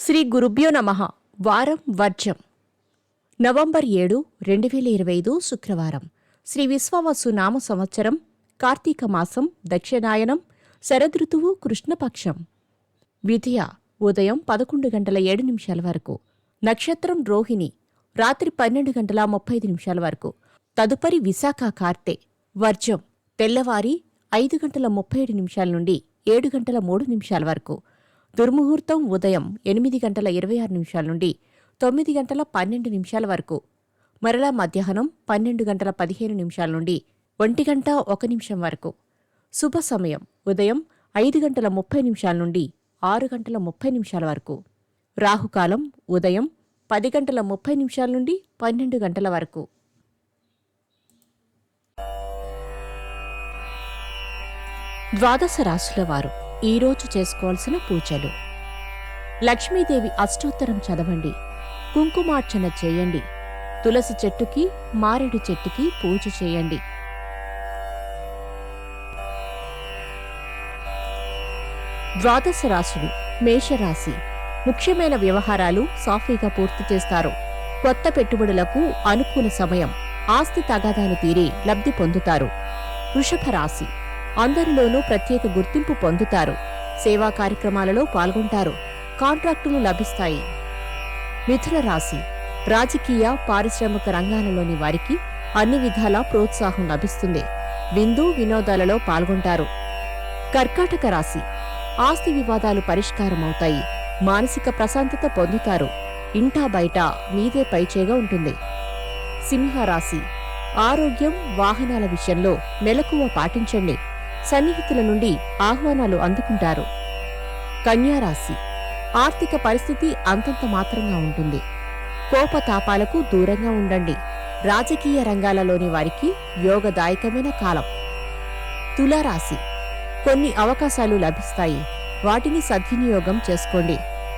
శ్రీ గురుభ్యో నమః. వారం వర్జం. నవంబర్ 7, 2025 శుక్రవారం. శ్రీ విశ్వావసు నామ సంవత్సరం, కార్తీక మాసం, దక్షిణాయనం, శరదృతువు, కృష్ణపక్షం. విధియ ఉదయం 11:07 వరకు. నక్షత్రం రోహిణి రాత్రి 12:35 వరకు. తదుపరి విశాఖ కార్తె. వర్జం తెల్లవారి 5:37 నుండి 7:03 వరకు. దుర్ముహూర్తం ఉదయం 8:26 నుండి 9:12 వరకు. మరలా మధ్యాహ్నం 12:15 నుండి 1:01 వరకు. శుభ సమయం ఉదయం 5:30 నుండి 6:30 వరకు. రాహుకాలం ఉదయం 10:30 నుండి 12 వరకు. ద్వాదశ రాశుల వారు ఈరోజు చేసుకోవాల్సిన పూజలు. లక్ష్మీదేవి అష్టోత్తరం చదవండి. కుంకుమార్చన చేయండి. తులసి చెట్టుకి, మారేడు చెట్టుకి పూజ చేయండి. ద్వాదశ రాశులు. మేషరాశి. ముఖ్యమైన వ్యవహారాలు సాఫీగా పూర్తి చేస్తారు. కొత్త పెట్టుబడులకు అనుకూల సమయం. ఆస్తి తగాదాలు తీరి లబ్ధి పొందుతారు. వృషభ రాశి. అందరిలోనూ ప్రత్యేక గుర్తింపు పొందుతారు. సేవా కార్యక్రమాలలో పాల్గొంటారు. కాంట్రాక్టులు లభిస్తాయి. మిథున రాశి. రాజకీయ, పారిశ్రామిక రంగాలలోని వారికి అన్ని విధాలా ప్రోత్సాహం లభిస్తుంది. విందు వినోదాలలో పాల్గొంటారు. కర్కాటక రాశి. ఆస్తి వివాదాలు పరిష్కారమవుతాయి. మానసిక ప్రశాంతత పొందుతారు. ఇంటా బయట మీదే పైచేగా ఉంటుంది. సింహరాశి. ఆరోగ్యం, వాహనాల విషయంలో మెలకువ పాటించండి. సన్నిహితుల నుండి ఆహ్వానాలు అందుకుంటారు. కన్యారాశి. ఆర్థిక పరిస్థితి అంతంత మాత్రంగా ఉంటుంది. కోపతాపాలకు దూరంగా ఉండండి. రాజకీయ రంగాలలోని వారికి యోగదాయకమైన కాలం. తులారాశి. కొన్ని అవకాశాలు లభిస్తాయి. వాటిని సద్వినియోగం చేసుకోండి.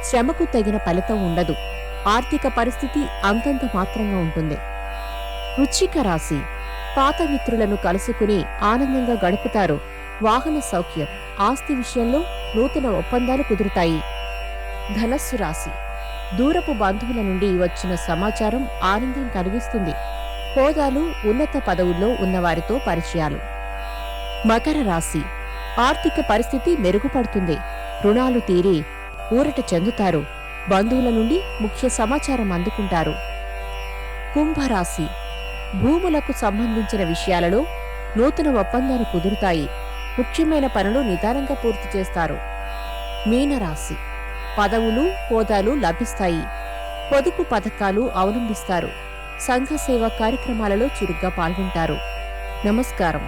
శ్రమకు తగిన ఫలితం ఉండదు. ఆర్థిక పరిస్థితి అంతంత మాత్రంగా ఉంటుంది. వృశ్చిక రాశి. పాత మిత్రులను కలుసుకుని ఆనందంగా గడుపుతారు. వాహన సౌఖ్యం. ఆస్తి విషయంలో నూతన ఒప్పందాలు కుదురుతాయి. ధనస్సు రాశి. దూరపు బంధువుల నుండి వచ్చిన సమాచారం ఆనందం కలిగిస్తుంది. హోదాలు, ఉన్నత పదవుల్లో ఉన్నవారితో పరిచయాలు. మకర రాశి. ఆర్థిక పరిస్థితి మెరుగుపడుతుంది. రుణాలు తీరి ఊరట చెందుతారు. బంధువుల నుండి ముఖ్య సమాచారం అందుకుంటారు. కుంభరాశి. భూములకు సంబంధించిన విషయాలలో నూతన ఒప్పందాలు కుదురుతాయి. ముఖ్యమైన పనులు నిదానంగా పూర్తి చేస్తారు. మీనరాశి. పదవులు, హోదాలు లభిస్తాయి. పొదుపు పథకాలు అవలంబిస్తారు. సంఘ సేవా కార్యక్రమాలలో చురుగ్గా పాల్గొంటారు. నమస్కారం.